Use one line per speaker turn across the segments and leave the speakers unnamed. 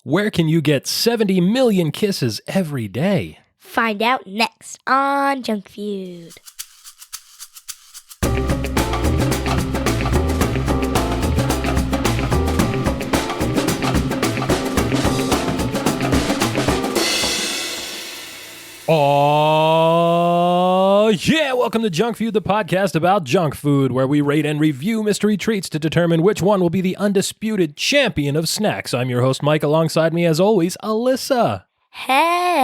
Where can you get 70 million kisses every day?
Find out next on Junk Feud.
Oh, yeah! Welcome to Junk Feud, the podcast about junk food, where we rate and review mystery treats to determine which one will be the undisputed champion of snacks. I'm your host, Mike. Alongside me, as always, Alyssa.
Hey!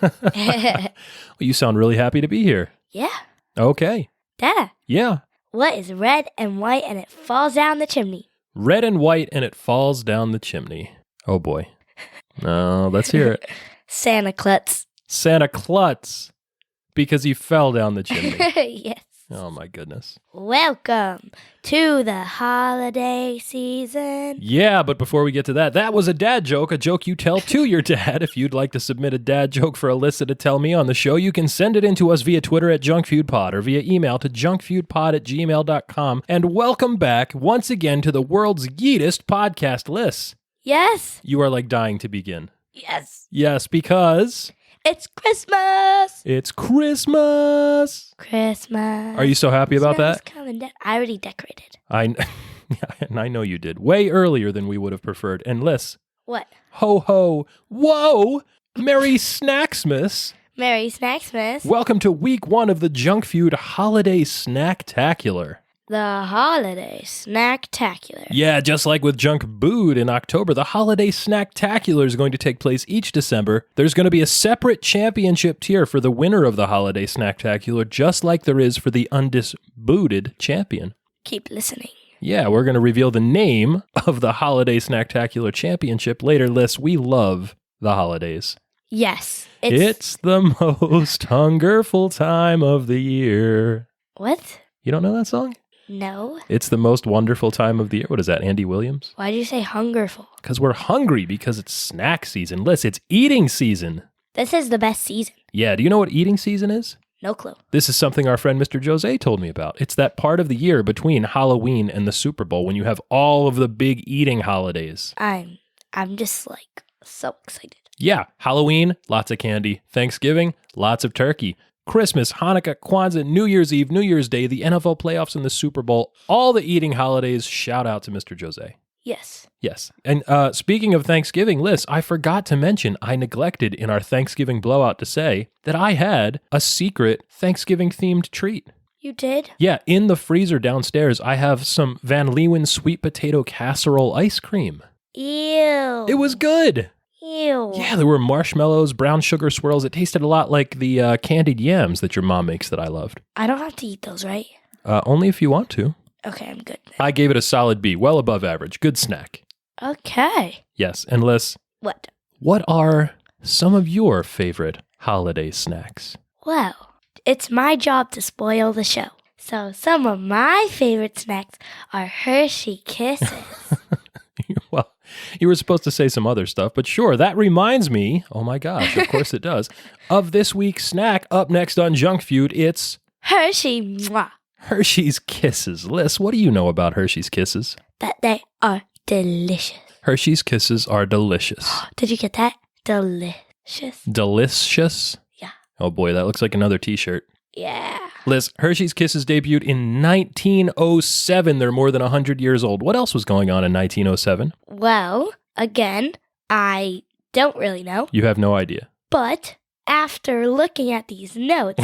Well, you sound really happy to be here.
Yeah.
Okay.
Dada.
Yeah.
What is red and white and it falls down the chimney?
Red and white and it falls down the chimney. Oh, boy. No, let's hear it.
Santa Klutz.
Santa Klutz. Because he fell down the chimney.
Yes.
Oh, my goodness.
Welcome to the holiday season.
Yeah, but before we get to that, that was a dad joke, a joke you tell to your dad. If you'd like to submit a dad joke for Alyssa to tell me on the show, you can send it in to us via Twitter at JunkFeudPod or via email to junkfeudpod@gmail.com. And welcome back once again to the world's yeetest podcast list.
Yes.
You are like dying to begin.
Yes.
Yes, because
It's Christmas.
it's Christmas.
Christmas.
Are you so happy about that?
I already decorated.
And I know you did. Way earlier than we would have preferred. And Liz,
What?
ho ho, whoa, Merry Snaxmas.
Merry Snaxmas.
Welcome to week 1 of the Junk Feud Holiday Snacktacular.
The holiday Snacktacular.
Yeah, just like with Junk Food in October, the Holiday Snacktacular is going to take place each December. There's going to be a separate championship tier for the winner of the Holiday Snacktacular, just like there is for the undisputed champion.
Keep listening.
Yeah, we're going to reveal the name of the Holiday Snacktacular Championship later. Liz, we love the holidays.
Yes.
It's the most hungerful time of the year.
What?
You don't know that song?
No.
It's the most wonderful time of the year. What is that, Andy Williams?
Why did you say hungerful?
Because we're hungry, because it's snack season. Liz, it's eating season.
This is the best season.
Yeah, do you know what eating season is?
No clue.
This is something our friend Mr. Jose told me about. It's that part of the year between Halloween and the Super Bowl when you have all of the big eating holidays.
I'm just like so excited.
Yeah, Halloween, lots of candy. Thanksgiving, lots of turkey. Christmas, Hanukkah, Kwanzaa, New Year's Eve, New Year's Day, the NFL playoffs and the Super Bowl, all the eating holidays. Shout out to Mr. Jose.
Yes.
Yes. And speaking of Thanksgiving, Liz, I forgot to mention, I neglected in our Thanksgiving blowout to say that I had a secret Thanksgiving-themed treat.
You did?
Yeah, in the freezer downstairs, I have some Van Leeuwen sweet potato casserole ice cream.
Ew.
It was good.
Ew.
Yeah, there were marshmallows, brown sugar swirls. It tasted a lot like the candied yams that your mom makes that I loved.
I don't have to eat those, right?
Only if you want to.
Okay, I'm good.
I gave it a solid B, well above average. Good snack.
Okay.
Yes, and Liz,
What?
what are some of your favorite holiday snacks?
Well, it's my job to spoil the show. So some of my favorite snacks are Hershey Kisses.
Well, you were supposed to say some other stuff, but sure, that reminds me, oh my gosh, of course it does, of this week's snack. Up next on Junk Feud, it's
Hershey Mwah.
Hershey's Kisses. Liz, what do you know about Hershey's Kisses?
That they are delicious.
Hershey's Kisses are delicious.
Did you get that? Delicious.
Delicious?
Yeah.
Oh boy, that looks like another t-shirt.
Yeah.
Liz, Hershey's Kisses debuted in 1907. They're more than 100 years old. What else was going on in 1907?
Well, again, I don't really know.
You have no idea.
But after looking at these notes,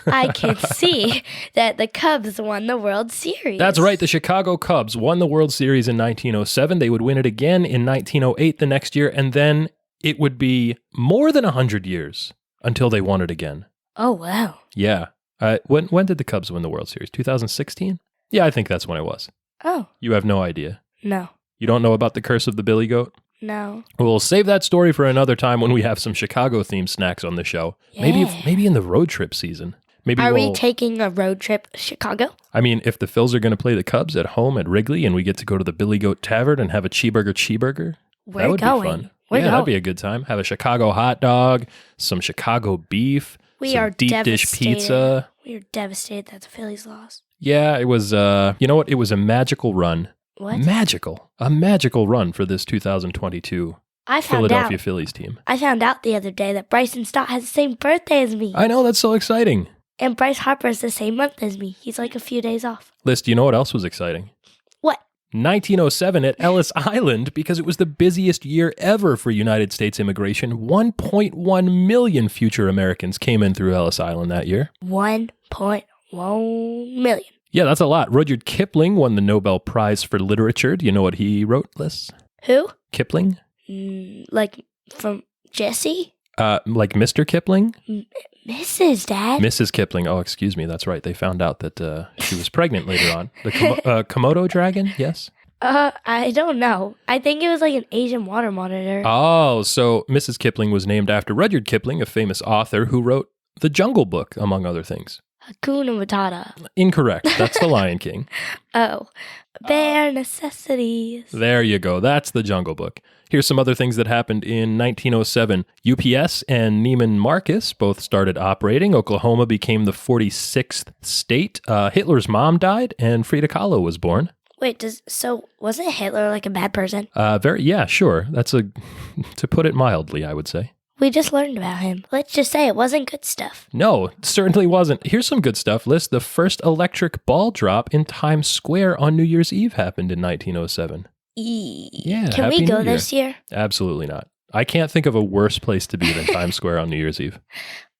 I can see that the Cubs won the World Series.
That's right. The Chicago Cubs won the World Series in 1907. They would win it again in 1908 the next year, and then it would be more than 100 years until they won it again.
Oh, wow.
Yeah. When did the Cubs win the World Series? 2016? Yeah, I think that's when it was.
Oh.
You have no idea.
No.
You don't know about the curse of the Billy Goat?
No.
We'll save that story for another time when we have some Chicago-themed snacks on the show.
Yeah.
Maybe in the road trip season. Maybe
Are we taking a road trip to Chicago?
I mean, if the Phils are going to play the Cubs at home at Wrigley and we get to go to the Billy Goat Tavern and have a cheeseburger, that would be fun.
We're going.
That'd be a good time. Have a Chicago hot dog, some Chicago beef, some deep dish pizza.
We are devastated that the Phillies lost.
Yeah, it was, you know what? It was a magical run.
What?
Magical. A magical run for this 2022 Philadelphia Phillies team.
I found out the other day that Bryson Stott has the same birthday as me.
I know, that's so exciting.
And Bryce Harper is the same month as me. He's like a few days off.
Liz, do you know what else was exciting?
What?
1907 at Ellis Island, because it was the busiest year ever for United States immigration. 1.1 million future Americans came in through Ellis Island that year.
1.1 million.
Yeah, that's a lot. Rudyard Kipling won the Nobel Prize for Literature. Do you know what he wrote, Liz?
Who?
Kipling?
Like from Jesse?
Like Mr. Kipling?
Mrs. Dad.
Mrs. Kipling. Oh, excuse me. That's right. They found out that she was pregnant later on. The Komodo dragon? Yes?
I don't know. I think it was like an Asian water monitor.
Oh, so Mrs. Kipling was named after Rudyard Kipling, a famous author who wrote The Jungle Book, among other things.
Hakuna Matata. Incorrect.
That's The Lion King.
Oh. Bare necessities.
There you go. That's The Jungle Book. Here's some other things that happened in 1907. UPS and Neiman Marcus both started operating. Oklahoma became the 46th state. Hitler's mom died, and Frida Kahlo was born.
Wait, wasn't Hitler like a bad person?
Yeah, sure. That's to put it mildly, I would say.
We just learned about him. Let's just say it wasn't good stuff.
No, it certainly wasn't. Here's some good stuff. List the first electric ball drop in Times Square on New Year's Eve happened in 1907. Yeah,
Can we go this year?
Absolutely not. I can't think of a worse place to be than Times Square on New Year's Eve.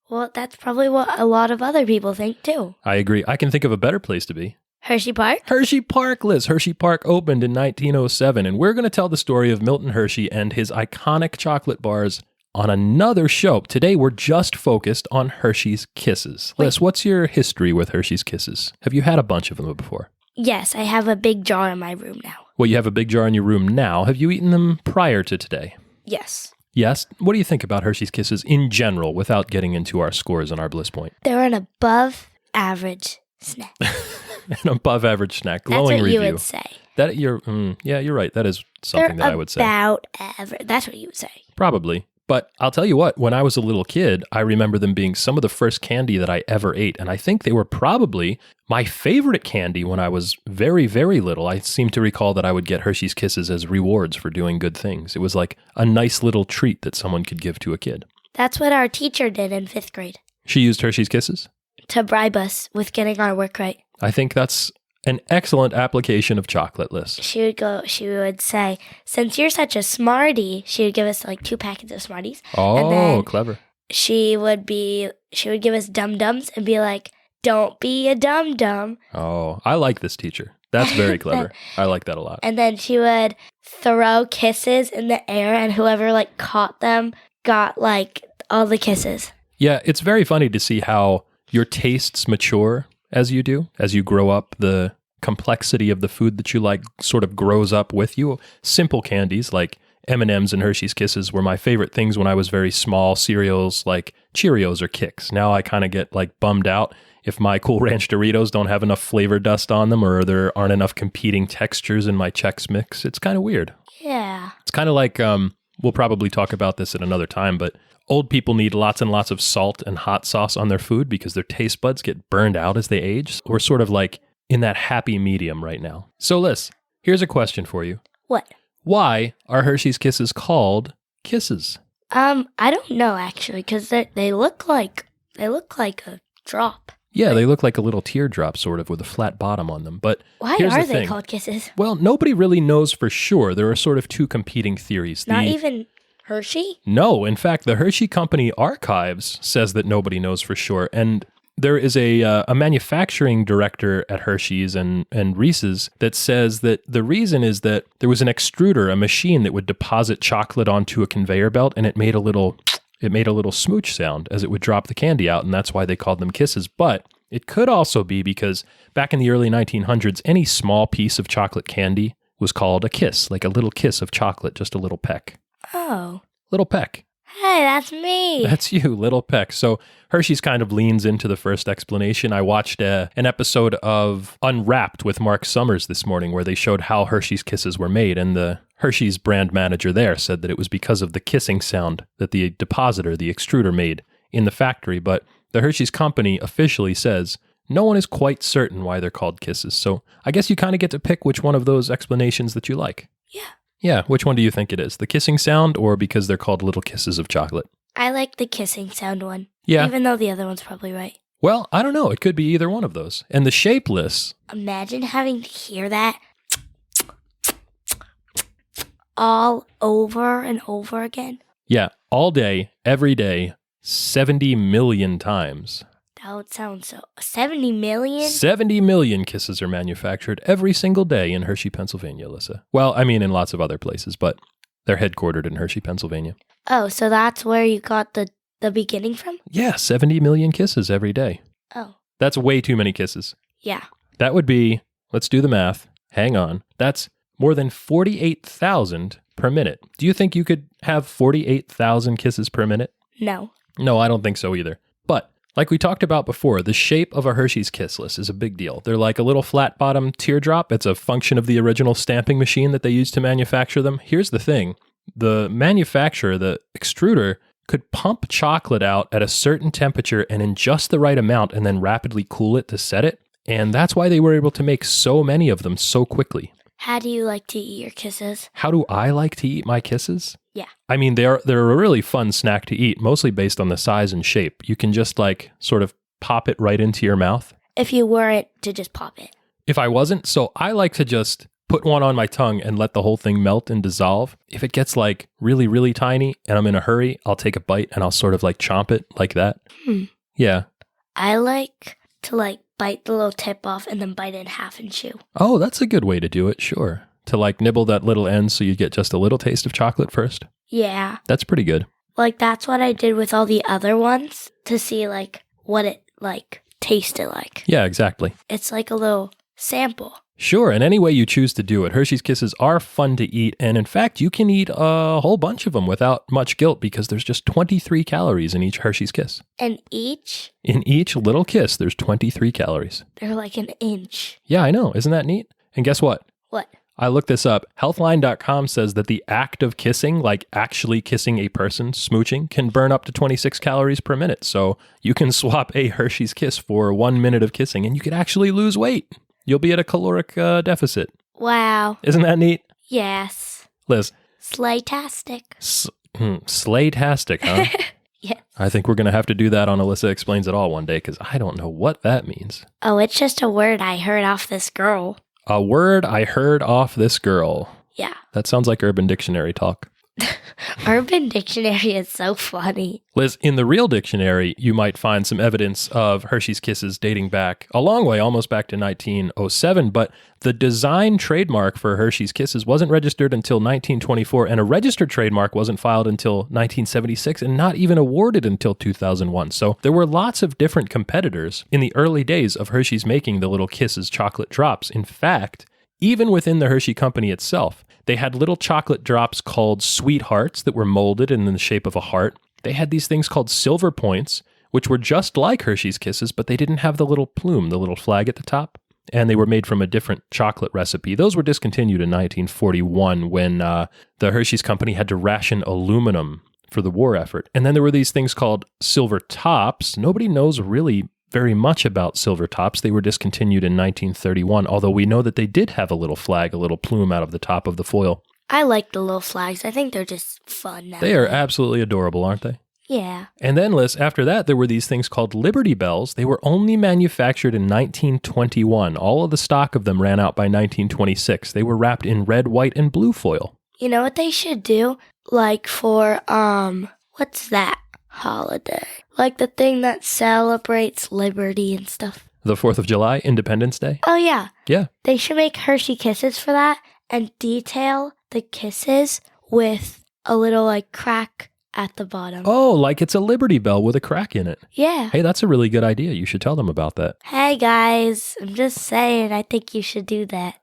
Well, that's probably what a lot of other people think too.
I agree. I can think of a better place to be.
Hershey Park?
Hershey Park, Liz. Hershey Park opened in 1907, and we're going to tell the story of Milton Hershey and his iconic chocolate bars on another show. Today, we're just focused on Hershey's Kisses. Liz, what's your history with Hershey's Kisses? Have you had a bunch of them before?
Yes, I have a big jar in my room now.
Well, you have a big jar in your room now. Have you eaten them prior to today?
Yes.
Yes? What do you think about Hershey's Kisses in general without getting into our scores and our bliss point?
They're an above average snack.
An above average snack. Glowing review.
That's what you would say.
Yeah, you're right. That is something that I would say.
About average. That's what you would say.
Probably. But I'll tell you what, when I was a little kid, I remember them being some of the first candy that I ever ate. And I think they were probably my favorite candy when I was very, very little. I seem to recall that I would get Hershey's Kisses as rewards for doing good things. It was like a nice little treat that someone could give to a kid.
That's what our teacher did in 5th grade.
She used Hershey's Kisses?
To bribe us with getting our work right.
I think that's an excellent application of chocolate, Liz.
She would say, since you're such a smarty, she would give us like 2 packets of Smarties.
Oh, clever.
She would give us Dum-Dums and be like, don't be a dum-dum.
Oh, I like this teacher. That's very clever. I like that a lot.
And then she would throw kisses in the air, and whoever like caught them got like all the kisses.
Yeah, it's very funny to see how your tastes mature as you do, as you grow up. The complexity of the food that you like sort of grows up with you. Simple candies like M&M's and Hershey's Kisses were my favorite things when I was very small. Cereals like Cheerios or Kix. Now I kind of get like bummed out if my Cool Ranch Doritos don't have enough flavor dust on them, or there aren't enough competing textures in my Chex Mix. It's kind of weird.
Yeah.
It's kind of like, we'll probably talk about this at another time, but old people need lots and lots of salt and hot sauce on their food because their taste buds get burned out as they age. We're sort of like in that happy medium right now. So Liz, here's a question for you.
What?
Why are Hershey's Kisses called Kisses?
I don't know actually, because they look like a drop.
Yeah, they look like a little teardrop sort of with a flat bottom on them. But
why are they called Kisses?
Well, nobody really knows for sure. There are sort of 2 competing theories.
Not even Hershey?
No, in fact, the Hershey Company archives says that nobody knows for sure. And there is a manufacturing director at Hershey's and Reese's that says that the reason is that there was an extruder, a machine that would deposit chocolate onto a conveyor belt, and it made a little smooch sound as it would drop the candy out, and that's why they called them Kisses. But it could also be because back in the early 1900s, any small piece of chocolate candy was called a kiss, like a little kiss of chocolate, just a little peck.
Oh.
Little peck.
Hey, that's me.
That's you, Little Peck. So Hershey's kind of leans into the first explanation. I watched an episode of Unwrapped with Mark Summers this morning where they showed how Hershey's Kisses were made, and the Hershey's brand manager there said that it was because of the kissing sound that the depositor, the extruder, made in the factory. But the Hershey's company officially says no one is quite certain why they're called kisses. So I guess you kind of get to pick which one of those explanations that you like.
Yeah.
Yeah, which one do you think it is? The kissing sound or because they're called little kisses of chocolate?
I like the kissing sound one.
Yeah.
Even though the other one's probably right.
Well, I don't know. It could be either one of those. And the shapeless.
Imagine having to hear that all over and over again.
Yeah, all day, every day, 70 million times.
That would sound so... 70 million?
70 million kisses are manufactured every single day in Hershey, Pennsylvania, Alyssa. Well, I mean in lots of other places, but they're headquartered in Hershey, Pennsylvania.
Oh, so that's where you got the beginning from?
Yeah, 70 million kisses every day.
Oh.
That's way too many kisses.
Yeah.
That would be, let's do the math. Hang on. That's more than 48,000 per minute. Do you think you could have 48,000 kisses per minute?
No.
No, I don't think so either. But like we talked about before, the shape of a Hershey's Kissless is a big deal. They're like a little flat bottom teardrop. It's a function of the original stamping machine that they used to manufacture them. Here's the thing. The manufacturer, the extruder, could pump chocolate out at a certain temperature and in just the right amount and then rapidly cool it to set it. And that's why they were able to make so many of them so quickly.
How do you like to eat your kisses?
How do I like to eat my kisses?
Yeah.
I mean, they're a really fun snack to eat, mostly based on the size and shape. You can just like sort of pop it right into your mouth.
If you weren't to just pop it.
If I wasn't, so I like to just put one on my tongue and let the whole thing melt and dissolve. If it gets like really, really tiny and I'm in a hurry, I'll take a bite and I'll sort of like chomp it like that. Yeah.
I like to like bite the little tip off and then bite it in half and chew.
Oh, that's a good way to do it, sure. To like nibble that little end so you get just a little taste of chocolate first.
Yeah.
That's pretty good.
Like that's what I did with all the other ones to see like what it like tasted like.
Yeah, exactly.
It's like a little sample.
Sure, and any way you choose to do it. Hershey's Kisses are fun to eat, and in fact, you can eat a whole bunch of them without much guilt because there's just 23 calories in each Hershey's Kiss.
And each?
In each little kiss, there's 23 calories.
They're like an inch.
Yeah, I know. Isn't that neat? And guess what?
What?
I looked this up. Healthline.com says that the act of kissing, like actually kissing a person, smooching, can burn up to 26 calories per minute. So you can swap a Hershey's Kiss for 1 minute of kissing, and you could actually lose weight. You'll be at a caloric deficit.
Wow.
Isn't that neat?
Yes.
Liz.
Slaytastic.
Slaytastic, huh?
Yes.
I think we're going to have to do that on Alyssa Explains It All one day because I don't know what that means.
Oh, it's just a word I heard off this girl.
A word I heard off this girl.
Yeah.
That sounds like Urban Dictionary talk.
Urban Dictionary is so funny.
Liz, in the real dictionary, you might find some evidence of Hershey's Kisses dating back a long way, almost back to 1907, but the design trademark for Hershey's Kisses wasn't registered until 1924, and a registered trademark wasn't filed until 1976, and not even awarded until 2001. So there were lots of different competitors in the early days of Hershey's making the little Kisses chocolate drops. In fact, even within the Hershey company itself, they had little chocolate drops called Sweethearts that were molded in the shape of a heart. They had these things called Silver Points, which were just like Hershey's Kisses, but they didn't have the little plume, the little flag at the top. And they were made from a different chocolate recipe. Those were discontinued in 1941 when the Hershey's company had to ration aluminum for the war effort. And then there were these things called Silver Tops. Nobody knows really very much about Silver Tops. They were discontinued in 1931, although we know that they did have a little flag, a little plume out of the top of the foil.
I like the little flags. I think they're just fun now.
They are absolutely adorable, aren't they?
Yeah.
And then, Liz, after that, there were these things called Liberty Bells. They were only manufactured in 1921. All of the stock of them ran out by 1926. They were wrapped in red, white, and blue foil.
You know what they should do? Like for, what's that holiday? Like the thing that celebrates liberty and stuff.
The 4th of July, Independence Day?
Oh, yeah.
Yeah.
They should make Hershey Kisses for that and detail the kisses with a little, like, crack at the bottom.
Oh, like it's a Liberty Bell with a crack in it.
Yeah.
Hey, that's a really good idea. You should tell them about that.
Hey, guys. I'm just saying, I think you should do that.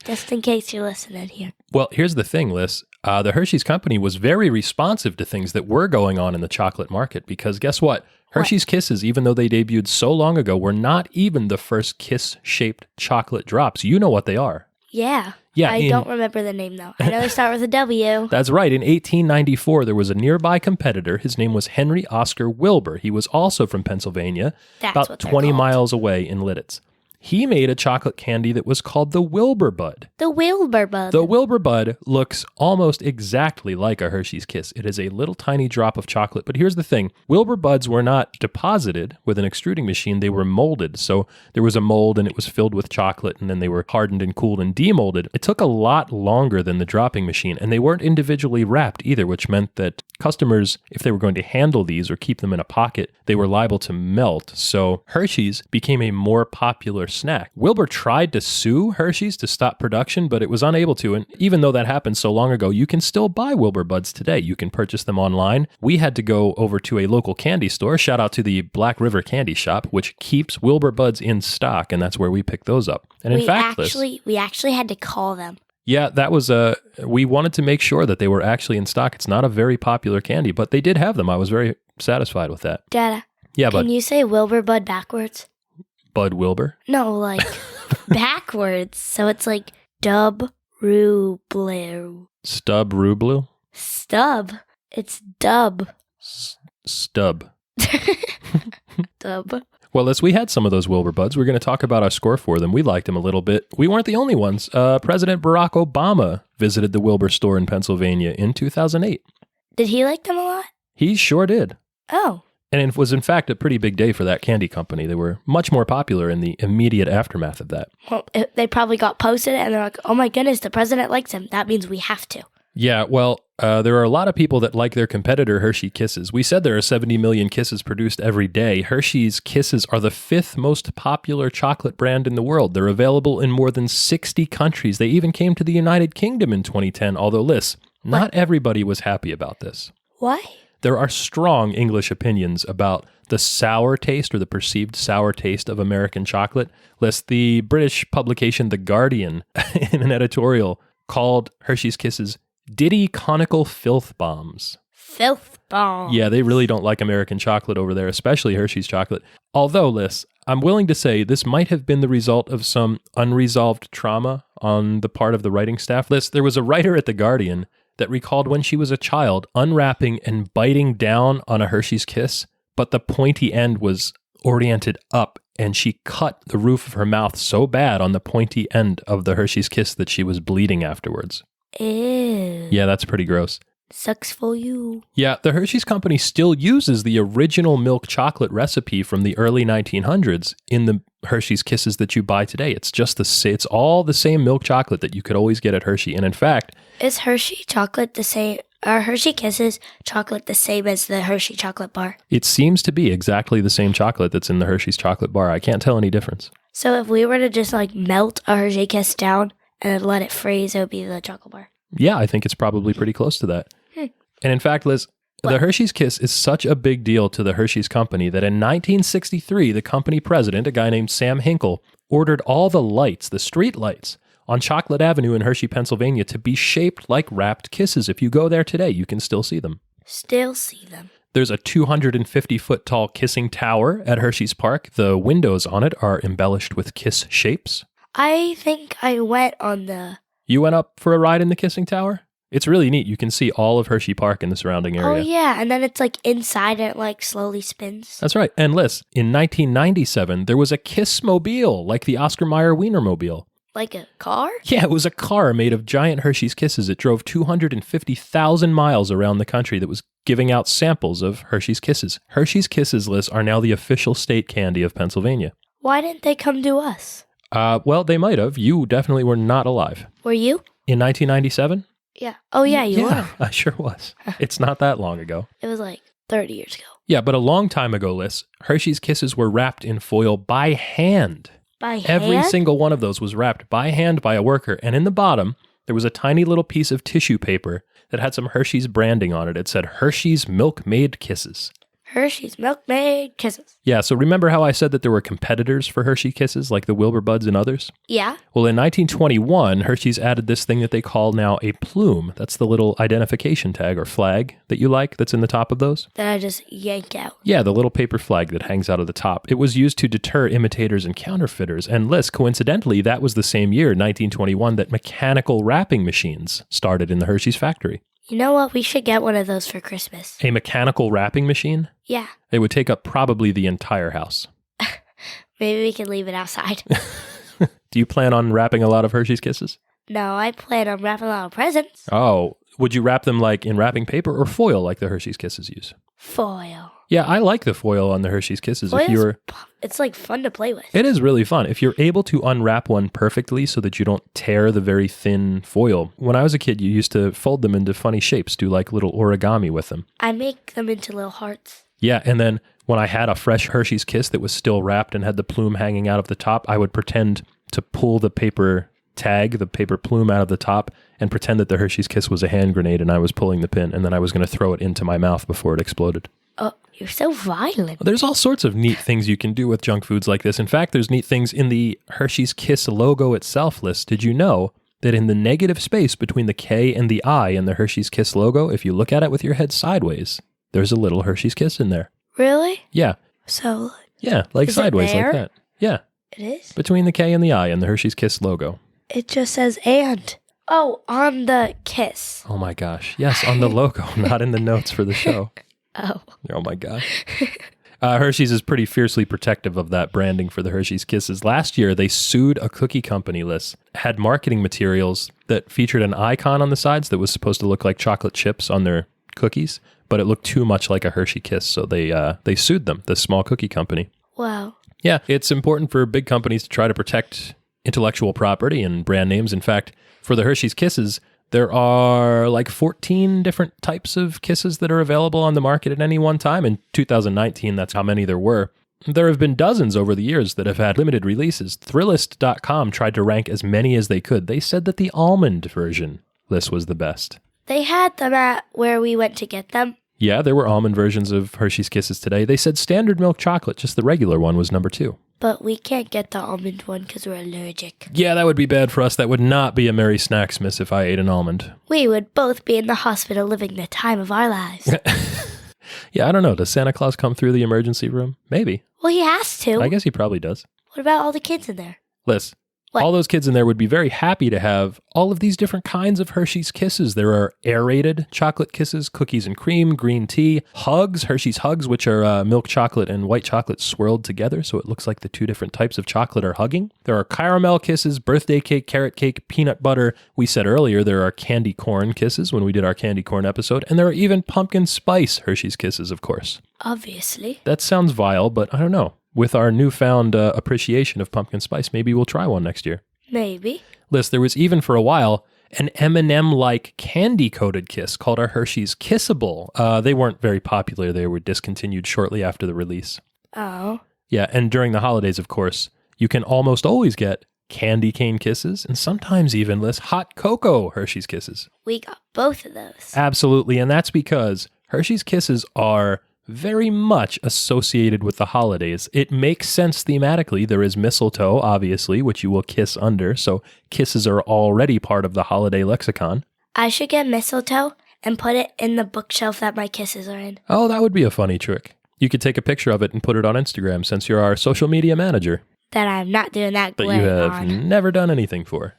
Just in case you're listening here.
Well, here's the thing, Liz. The Hershey's company was very responsive to things that were going on in the chocolate market because guess what? Hershey's Kisses, even though they debuted so long ago, were not even the first kiss-shaped chocolate drops. You know what they are.
Yeah.
Yeah,
I don't remember the name, though. I know they start with a W.
That's right. In 1894, there was a nearby competitor. His name was Henry Oscar Wilbur. He was also from Pennsylvania,
That's
about
what they're
20
called.
miles away in Lidditz. He made a chocolate candy that was called the Wilbur Bud.
The Wilbur Bud.
The Wilbur Bud looks almost exactly like a Hershey's Kiss. It is a little tiny drop of chocolate. But here's the thing. Wilbur Buds were not deposited with an extruding machine. They were molded. So there was a mold and it was filled with chocolate and then they were hardened and cooled and demolded. It took a lot longer than the dropping machine. And they weren't individually wrapped either, which meant that customers, if they were going to handle these or keep them in a pocket, they were liable to melt. So Hershey's became a more popular snack. Wilbur tried to sue Hershey's to stop production, but it was unable to. And even though that happened so long ago, you can still buy Wilbur Buds today. You can purchase them online. We had to go over to a local candy store. Shout out to the Black River Candy Shop, which keeps Wilbur Buds in stock, and that's where we picked those up. And in fact,
we actually had to call them.
Yeah, that was we wanted to make sure that they were actually in stock. It's not a very popular candy, but they did have them. I was very satisfied with that.
Dada,
Yeah,
can you say Wilbur Bud backwards?
Bud Wilbur?
No, like backwards. So it's like Dub Rublu.
Stub Rublu?
Stub. It's Dub.
Stub.
Dub.
Well, as we had some of those Wilbur Buds, we're going to talk about our score for them. We liked them a little bit. We weren't the only ones. President Barack Obama visited the Wilbur store in Pennsylvania in 2008.
Did he like them a lot?
He sure did.
Oh.
And it was, in fact, a pretty big day for that candy company. They were much more popular in the immediate aftermath of that.
Well, they probably got posted and they're like, oh my goodness, the president likes him. That means we have to.
Yeah, well, there are a lot of people that like their competitor Hershey Kisses. We said there are 70 million Kisses produced every day. Hershey's Kisses are the 5th most popular chocolate brand in the world. They're available in more than 60 countries. They even came to the United Kingdom in 2010, although, Liz, not everybody was happy about this.
Why?
There are strong English opinions about the sour taste or the perceived sour taste of American chocolate. Liz, the British publication The Guardian, in an editorial, called Hershey's Kisses Diddy conical filth bombs.
Filth bombs.
Yeah, they really don't like American chocolate over there, especially Hershey's chocolate. Although, Liz, I'm willing to say this might have been the result of some unresolved trauma on the part of the writing staff. Liz, there was a writer at The Guardian that recalled when she was a child unwrapping and biting down on a Hershey's Kiss, but the pointy end was oriented up and she cut the roof of her mouth so bad on the pointy end of the Hershey's Kiss that she was bleeding afterwards.
Ew.
Yeah, that's pretty gross.
Sucks for you.
Yeah, the Hershey's company still uses the original milk chocolate recipe from the early 1900s in the Hershey's Kisses that you buy today. It's all the same milk chocolate that you could always get at Hershey. And in fact,
is Hershey chocolate the same? Are Hershey Kisses chocolate the same as the Hershey chocolate bar?
It seems to be exactly the same chocolate that's in the Hershey's chocolate bar. I can't tell any difference.
So if we were to just like melt a Hershey Kiss down and then let it freeze, it would be the chocolate bar.
Yeah, I think it's probably pretty close to that. And in fact, Liz, the Hershey's Kiss is such a big deal to the Hershey's company that in 1963, the company president, a guy named Sam Hinkle, ordered all the lights, the street lights, on Chocolate Avenue in Hershey, Pennsylvania, to be shaped like wrapped kisses. If you go there today, you can still see them.
Still see them.
There's a 250-foot tall kissing tower at Hershey's Park. The windows on it are embellished with kiss shapes.
I think I went on the...
You went up for a ride in the kissing tower? It's really neat. You can see all of Hershey Park in the surrounding area.
Oh, yeah. And then it's like inside and it like slowly spins.
That's right. And Liz, in 1997, there was a Kiss-mobile, like the Oscar Mayer Wienermobile.
Like a car?
Yeah, it was a car made of giant Hershey's Kisses. It drove 250,000 miles around the country that was giving out samples of Hershey's Kisses. Hershey's Kisses, Liz, are now the official state candy of Pennsylvania.
Why didn't they come to us?
Well, they might have. You definitely were not alive.
Were you?
In 1997?
Yeah. Oh, yeah, you were.
I sure was. It's not that long ago.
It was like 30 years ago.
Yeah, but a long time ago, Liz, Hershey's Kisses were wrapped in foil by hand.
By hand?
Every single one of those was wrapped by hand by a worker. And in the bottom, there was a tiny little piece of tissue paper that had some Hershey's branding on it. It said Hershey's Milk Made Kisses.
Hershey's Milkmaid Kisses.
Yeah, so remember how I said that there were competitors for Hershey Kisses, like the Wilbur Buds and others?
Yeah.
Well, in 1921, Hershey's added this thing that they call now a plume. That's the little identification tag or flag that you like that's in the top of those.
That I just yank out.
Yeah, the little paper flag that hangs out of the top. It was used to deter imitators and counterfeiters. And Liz, coincidentally, that was the same year, 1921, that mechanical wrapping machines started in the Hershey's factory.
You know what? We should get one of those for Christmas.
A mechanical wrapping machine?
Yeah.
It would take up probably the entire house.
Maybe we can leave it outside.
Do you plan on wrapping a lot of Hershey's Kisses?
No, I plan on wrapping a lot of presents.
Oh, would you wrap them like in wrapping paper or foil like the Hershey's Kisses use?
Foil.
Yeah, I like the foil on the Hershey's Kisses.
It's like fun to play with.
It is really fun. If you're able to unwrap one perfectly so that you don't tear the very thin foil. When I was a kid, you used to fold them into funny shapes, do like little origami with them.
I make them into little hearts.
Yeah, and then when I had a fresh Hershey's Kiss that was still wrapped and had the plume hanging out of the top, I would pretend to pull the paper tag, the paper plume out of the top, and pretend that the Hershey's Kiss was a hand grenade and I was pulling the pin, and then I was going to throw it into my mouth before it exploded.
Oh, you're so violent.
There's all sorts of neat things you can do with junk foods like this. In fact, there's neat things in the Hershey's Kiss logo itself, Liz. Did you know that in the negative space between the K and the I in the Hershey's Kiss logo, if you look at it with your head sideways, there's a little Hershey's Kiss in there?
Really?
Yeah.
So?
Yeah, like
Is
sideways
it there?
like that. Yeah.
It is?
Between the K and the I in the Hershey's Kiss logo.
It just says and. Oh, on the kiss.
Oh my gosh. Yes, on the logo, not in the notes for the show.
Oh.
Oh my gosh. Hershey's is pretty fiercely protective of that branding for the Hershey's Kisses. Last year, they sued a cookie company, Liz, had marketing materials that featured an icon on the sides that was supposed to look like chocolate chips on their cookies, but it looked too much like a Hershey Kiss, so they sued them, the small cookie company.
Wow.
Yeah, it's important for big companies to try to protect intellectual property and brand names. In fact, for the Hershey's Kisses, there are like 14 different types of kisses that are available on the market at any one time. In 2019, that's how many there were. There have been dozens over the years that have had limited releases. Thrillist.com tried to rank as many as they could. They said that the almond version list was the best.
They had them at where we went to get them.
Yeah, there were almond versions of Hershey's Kisses today. They said standard milk chocolate, just the regular one, was number 2.
But we can't get the almond one because we're allergic.
Yeah, that would be bad for us. That would not be a Merry Snaxmas if I ate an almond.
We would both be in the hospital living the time of our lives.
Yeah, I don't know. Does Santa Claus come through the emergency room? Maybe.
Well, he has to.
I guess he probably does.
What about all the kids in there?
Liz,
What?
all those kids in there would be very happy to have all of these different kinds of Hershey's Kisses. There are aerated chocolate kisses, cookies and cream, green tea, hugs, Hershey's Hugs, which are milk chocolate and white chocolate swirled together, so it looks like the two different types of chocolate are hugging. There are caramel kisses, birthday cake, carrot cake, peanut butter. We said earlier there are candy corn kisses when we did our candy corn episode, and there are even pumpkin spice Hershey's Kisses, of course.
Obviously.
That sounds vile, but I don't know. With our newfound appreciation of pumpkin spice, maybe we'll try one next year.
Maybe.
Liz, there was even for a while an M&M-like candy-coated kiss called our Hershey's Kissable. They weren't very popular. They were discontinued shortly after the release.
Oh.
Yeah, and during the holidays, of course, you can almost always get candy cane kisses and sometimes even, Liz, hot cocoa Hershey's Kisses.
We got both of those.
Absolutely, and that's because Hershey's Kisses are very much associated with the holidays. It makes sense thematically. There is mistletoe, obviously, which you will kiss under, so kisses are already part of the holiday lexicon.
I should get mistletoe and put it in the bookshelf that my kisses are in.
Oh, that would be a funny trick. You could take a picture of it and put it on Instagram since you're our social media manager.
That I'm not doing that
That
going
you have
on.
never done anything for.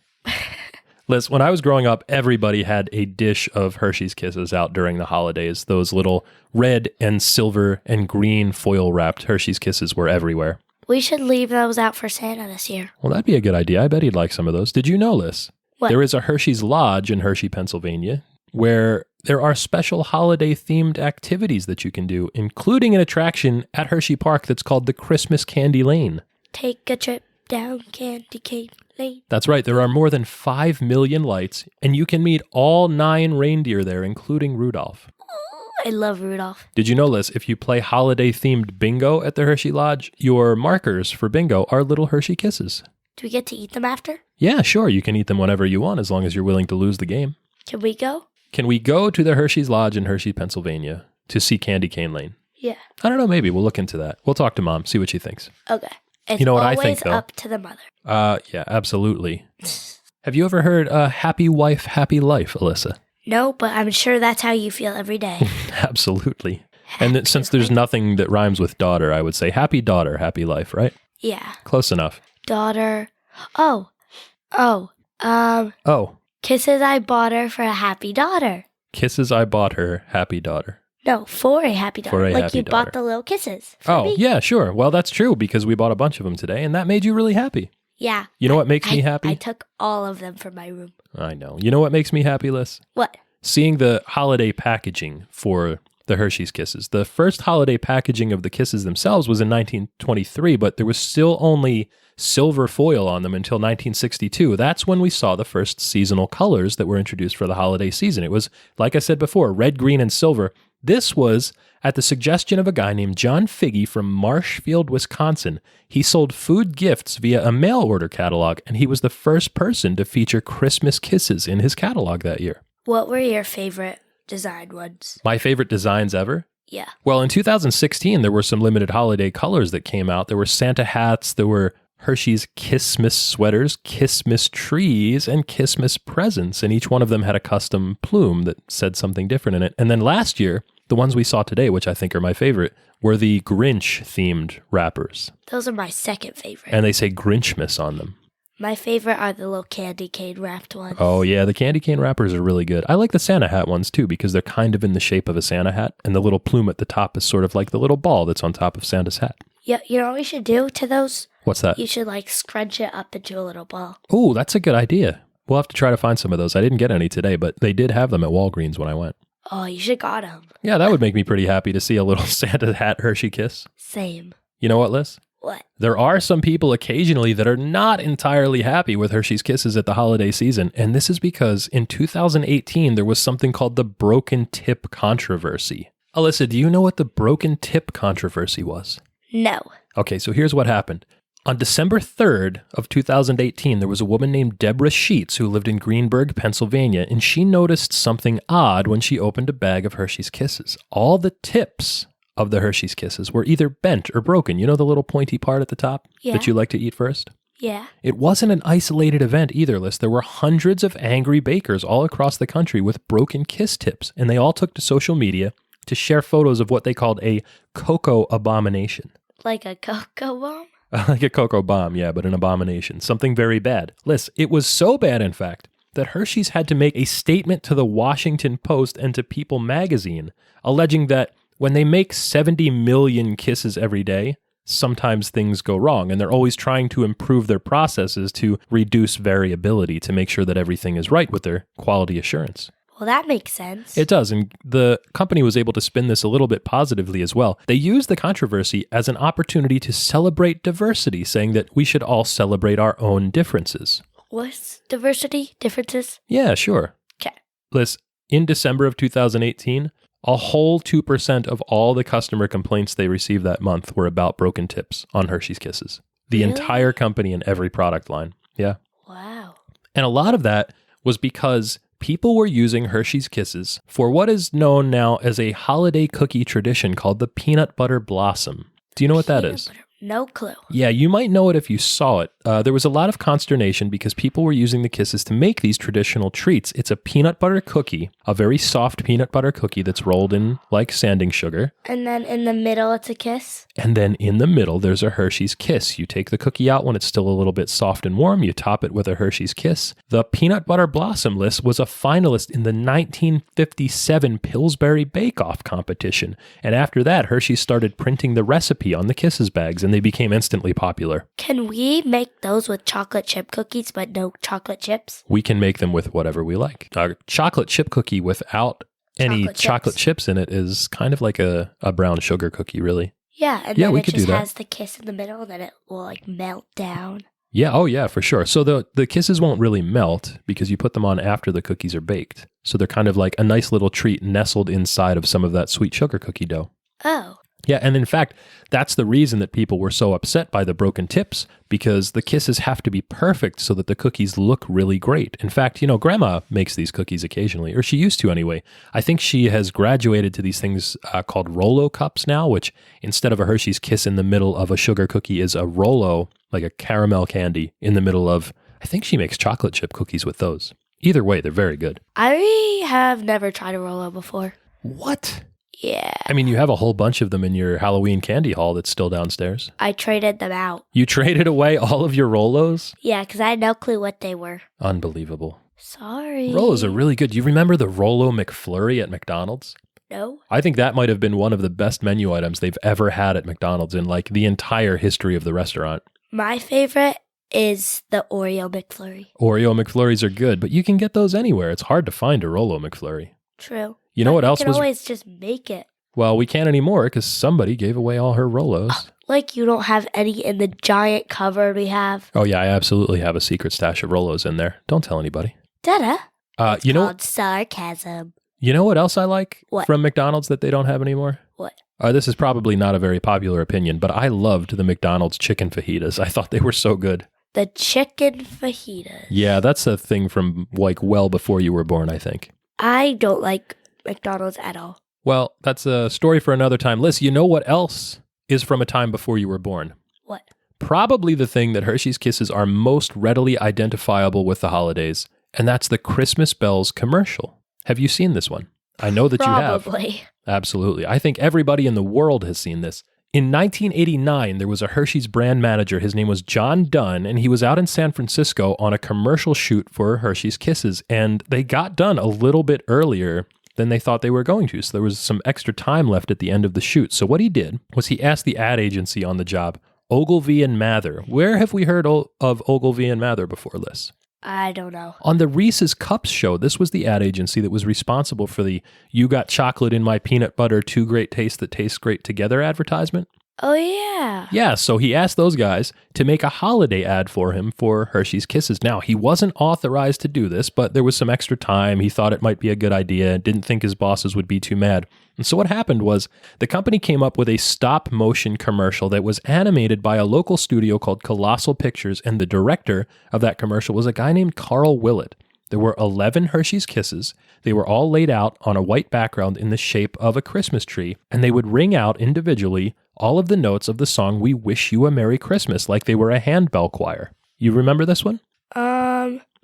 Liz, when I was growing up, everybody had a dish of Hershey's Kisses out during the holidays. Those little red and silver and green foil-wrapped Hershey's Kisses were everywhere.
We should leave those out for Santa this year.
Well, that'd be a good idea. I bet he'd like some of those. Did you know, Liz?
What?
There is a Hershey's Lodge in Hershey, Pennsylvania, where there are special holiday-themed activities that you can do, including an attraction at Hershey Park that's called the Christmas Candy Lane.
Take a trip down Candy Cane Lane.
That's right. There are more than 5 million lights, and you can meet all 9 reindeer there, including Rudolph.
I love Rudolph.
Did you know, Liz, if you play holiday-themed bingo at the Hershey Lodge, your markers for bingo are little Hershey Kisses.
Do we get to eat them after?
Yeah, sure. You can eat them whenever you want, as long as you're willing to lose the game.
Can we go?
Can we go to the Hershey's Lodge in Hershey, Pennsylvania to see Candy Cane Lane?
Yeah.
I don't know. Maybe we'll look into that. We'll talk to Mom, see what she thinks.
Okay. It's
You know what I
always
think, though?
up to the mother.
Yeah, absolutely. Have you ever heard happy wife, happy life, Alyssa?
No, but I'm sure that's how you feel every day.
Absolutely. And since there's nothing that rhymes with daughter, I would say happy daughter, happy life, right?
Yeah.
Close enough.
Daughter. Oh. Kisses I bought her for a happy daughter.
Kisses I bought her, happy daughter.
No, for a happy daughter.
For a
like
happy
you
daughter.
bought the little kisses. For me.
Yeah, sure. Well, that's true because we bought a bunch of them today and that made you really happy.
Yeah.
You know what makes me happy?
I took all of them from my room.
I know. You know what makes me happy, Liz?
What?
Seeing the holiday packaging for the Hershey's Kisses. The first holiday packaging of the Kisses themselves was in 1923, but there was still only silver foil on them until 1962. That's when we saw the first seasonal colors that were introduced for the holiday season. It was, like I said before, red, green, and silver. This was at the suggestion of a guy named John Figge from Marshfield, Wisconsin. He sold food gifts via a mail order catalog, and he was the first person to feature Christmas Kisses in his catalog that year.
What were your favorite design ones?
My favorite designs ever?
Yeah.
Well, in 2016, there were some limited holiday colors that came out. There were Santa hats, there were Hershey's Kissmas sweaters, Kissmas trees, and Kissmas presents, and each one of them had a custom plume that said something different in it. And then last year, the ones we saw today, which I think are my favorite, were the Grinch-themed wrappers.
Those are my second favorite.
And they say Grinchmas on them.
My favorite are the little candy cane wrapped ones.
Oh, yeah, the candy cane wrappers are really good. I like the Santa hat ones, too, because they're kind of in the shape of a Santa hat, and the little plume at the top is sort of like the little ball that's on top of Santa's hat.
Yeah, you know what we should do to those?
What's that?
You should, scrunch it up into a little ball.
Oh, that's a good idea. We'll have to try to find some of those. I didn't get any today, but they did have them at Walgreens when I went.
Oh, you should got them.
Yeah, that would make me pretty happy to see a little Santa hat Hershey kiss.
Same.
You know what, Liz?
What?
There are some people occasionally that are not entirely happy with Hershey's Kisses at the holiday season, and this is because in 2018 there was something called the broken tip controversy. Alyssa, do you know what the broken tip controversy was?
No.
Okay, so here's what happened. On December 3rd of 2018, there was a woman named Deborah Sheets who lived in Greenburgh, Pennsylvania, and she noticed something odd when she opened a bag of Hershey's Kisses. All the tips of the Hershey's Kisses were either bent or broken. You know the little pointy part at the top that you like to eat first?
Yeah.
It wasn't an isolated event either, Liz. There were hundreds of angry bakers all across the country with broken kiss tips, and they all took to social media to share photos of what they called a cocoa abomination.
Like a cocoa bomb?
Like a cocoa bomb, yeah, but an abomination. Something very bad. Liz, it was so bad, in fact, that Hershey's had to make a statement to the Washington Post and to People magazine, alleging that when they make 70 million kisses every day, sometimes things go wrong, and they're always trying to improve their processes to reduce variability to make sure that everything is right with their quality assurance.
Well, that makes sense.
It does, and the company was able to spin this a little bit positively as well. They used the controversy as an opportunity to celebrate diversity, saying that we should all celebrate our own differences.
What's diversity? Differences?
Yeah, sure.
Okay.
Liz, in December of 2018, a whole 2% of all the customer complaints they received that month were about broken tips on Hershey's Kisses. The
Really?
entire company and every product line. Yeah.
Wow.
And a lot of that was because people were using Hershey's Kisses for what is known now as a holiday cookie tradition called the peanut butter blossom. Do you know what that is?
No clue.
Yeah, you might know it if you saw it. There was a lot of consternation because people were using the Kisses to make these traditional treats. It's a peanut butter cookie, a very soft peanut butter cookie that's rolled in like sanding sugar.
And then in the middle, it's a kiss?
And then in the middle, there's a Hershey's Kiss. You take the cookie out when it's still a little bit soft and warm. You top it with a Hershey's Kiss. The Peanut Butter Blossom List was a finalist in the 1957 Pillsbury Bake Off competition. And after that, Hershey started printing the recipe on the Kisses bags, and they became instantly popular.
Can we make those with chocolate chip cookies but no chocolate chips?
We can make them with whatever we like. A chocolate chip cookie without any chocolate chips in it is kind of like a brown sugar cookie, really.
Yeah, and then it just has the kiss in the middle, and then it will melt down.
Yeah, oh yeah, for sure. So the kisses won't really melt because you put them on after the cookies are baked. So they're kind of like a nice little treat nestled inside of some of that sweet sugar cookie dough.
Oh.
Yeah, and in fact, that's the reason that people were so upset by the broken tips, because the kisses have to be perfect so that the cookies look really great. In fact, Grandma makes these cookies occasionally, or she used to anyway. I think she has graduated to these things called Rolo cups now, which instead of a Hershey's Kiss in the middle of a sugar cookie is a Rolo, like a caramel candy, in the middle of, I think she makes chocolate chip cookies with those. Either way, they're very good.
I have never tried a Rolo before.
What?
Yeah.
I mean, you have a whole bunch of them in your Halloween candy haul that's still downstairs.
I traded them out.
You traded away all of your Rolos?
Yeah, because I had no clue what they were.
Unbelievable.
Sorry.
Rolos are really good. You remember the Rolo McFlurry at McDonald's?
No.
I think that might have been one of the best menu items they've ever had at McDonald's in like the entire history of the restaurant.
My favorite is the Oreo McFlurry.
Oreo McFlurries are good, but you can get those anywhere. It's hard to find a Rolo McFlurry.
True.
You know what else
was? You can always just make it.
Well, we can't anymore because somebody gave away all her Rolos.
Like you don't have any in the giant cupboard we have.
Oh yeah, I absolutely have a secret stash of Rolos in there. Don't tell anybody.
Dada. It's
you know
called sarcasm.
You know what else I like
What?
from McDonald's that they don't have anymore?
What?
This is probably not a very popular opinion, but I loved the McDonald's chicken fajitas. I thought they were so good.
The chicken fajitas.
Yeah, that's a thing from like well before you were born, I think.
I don't like McDonald's at all.
Well, that's a story for another time. Liz, you know what else is from a time before you were born?
What?
Probably the thing that Hershey's Kisses are most readily identifiable with the holidays, and that's the Christmas Bells commercial. Have you seen this one? I know that you have.
Probably.
Absolutely. I think everybody in the world has seen this. In 1989, there was a Hershey's brand manager. His name was John Dunn, and he was out in San Francisco on a commercial shoot for Hershey's Kisses, and they got done a little bit earlier than they thought they were going to. So there was some extra time left at the end of the shoot. So what he did was he asked the ad agency on the job, Ogilvy and Mather. Where have we heard of Ogilvy and Mather before, Liz?
I don't know.
On the Reese's Cups show, this was the ad agency that was responsible for the "You got chocolate in my peanut butter, two great tastes that taste great together" advertisement.
Oh, yeah.
Yeah, so he asked those guys to make a holiday ad for him for Hershey's Kisses. Now, he wasn't authorized to do this, but there was some extra time. He thought it might be a good idea, didn't think his bosses would be too mad. And so what happened was the company came up with a stop-motion commercial that was animated by a local studio called Colossal Pictures, and the director of that commercial was a guy named Carl Willett. There were 11 Hershey's Kisses. They were all laid out on a white background in the shape of a Christmas tree, and they would ring out individually all of the notes of the song "We Wish You a Merry Christmas," like they were a handbell choir. You remember this one?